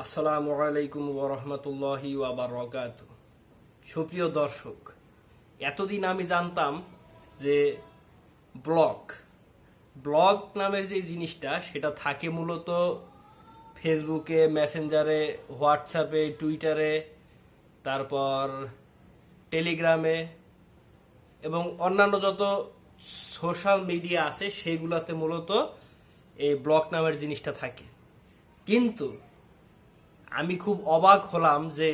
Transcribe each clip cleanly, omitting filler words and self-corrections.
আসসালামু আলাইকুম ওয়া রাহমাতুল্লাহি ওয়া বারাকাতুহু। সুপ্রিয় দর্শক, এতদিন আমি জানতাম যে ব্লগ ব্লগ নামের যে জিনিসটা সেটা থাকে মূলত ফেসবুকে, মেসেঞ্জারে, হোয়াটসঅ্যাপে, টুইটারে, তারপর টেলিগ্রামে এবং অন্যান্য যত সোশ্যাল মিডিয়া আছে সেগুলোতে মূলত এই ব্লগ নামের জিনিসটা থাকে। কিন্তু আমি খুব অবাক হলাম যে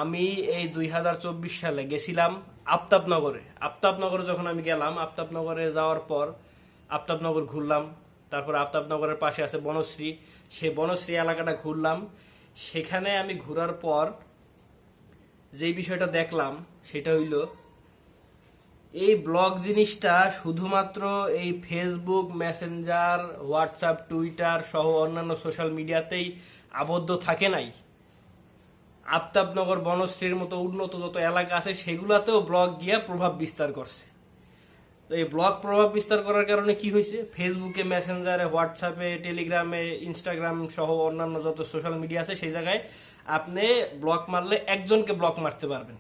আমি এই 2024 সালে গেছিলাম আফতাবনগরে যখন আমি গেলাম, আফতাবনগরে যাওয়ার পর আফতাবনগর ঘুরলাম। তারপর আফতাবনগরের পাশে আছে বনশ্রী, সেই বনশ্রী এলাকাটা ঘুরলাম। সেখানে আমি ঘোরার পর যে বিষয়টা দেখলাম সেটা হইল এই ব্লগ জিনিসটা শুধুমাত্র এই ফেসবুক, মেসেঞ্জার, হোয়াটসঅ্যাপ, টুইটার সহ অন্যান্য সোশ্যাল মিডিয়াতেই আবদ্ধ থাকে নাই। আফতাবনগর, বনশ্রীর মতো উন্নত যত এলাকা আছে সেগুলাতেও ব্লগ গিয়া প্রভাব বিস্তার করছে। তো এই ব্লগ প্রভাব বিস্তার করার কারণে কি হয়েছে, ফেসবুকে, মেসেঞ্জারে, হোয়াটসঅ্যাপে, টেলিগ্রামে, ইনস্টাগ্রাম সহ অন্যান্য যত সোশ্যাল মিডিয়া আছে সেই জায়গায় আপনি ব্লক মারলে একজনকে ব্লক মারতে পারবেন,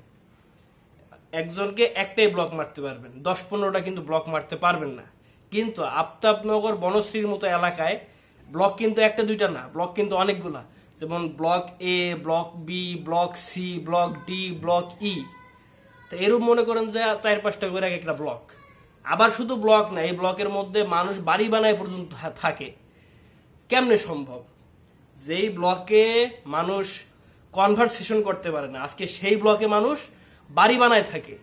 একজনকে একটাই ব্লক মারতে পারবেন, 10-15টা কিন্তু ব্লক মারতে পারবেন না। কিন্তু আফতাবনগর, বনশ্রীর মতো এলাকায় ব্লক কিন্তু একটা দুইটা না, ব্লক কিন্তু অনেকগুলা। যেমন block A, block B, block C, block D, block E. তো এরূপ মনে করেন যে 4-5টা করে এক একটা ব্লক। আবার শুধু ব্লক না, এই ব্লকের মধ্যে মানুষ বাড়ি বানায় পর্যন্ত থাকে। কেমনে সম্ভব? যেই ব্লকে মানুষ কনভারসেশন করতে পারে না, আজকে সেই ব্লকে মানুষ বাড়ি বানায় থাকে।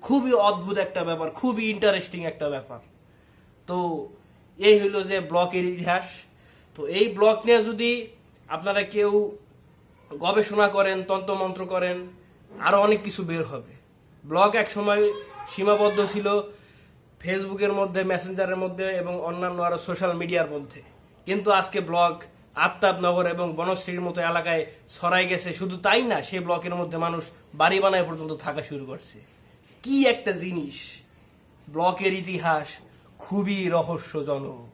খুবই অদ্ভুত একটা ব্যাপার, খুবই ইন্টারেস্টিং একটা ব্যাপার। তো এই হইল যে ব্লকের ইতিহাস। তো এই ব্লক নিয়ে যদি আপনারা কেউ গবেষণা করেন, তন্ত্রমন্ত্র করেন, আরো অনেক কিছু বের হবে। ব্লগ এক সময় সীমাবদ্ধ ছিল ফেসবুকের মধ্যে, মেসেঞ্জারের মধ্যে এবং অন্যান্য আরো সোশ্যাল মিডিয়ার মধ্যে। কিন্তু আজকে ব্লগ আফতাবনগর এবং বনশ্রীর মতো এলাকায় ছড়াই গেছে। শুধু তাই না, সেই ব্লকের মধ্যে মানুষ বাড়ি বানায় পর্যন্ত থাকা শুরু করছে। কি একটা জিনিস! ব্লকের ইতিহাস খুবই রহস্যজনক।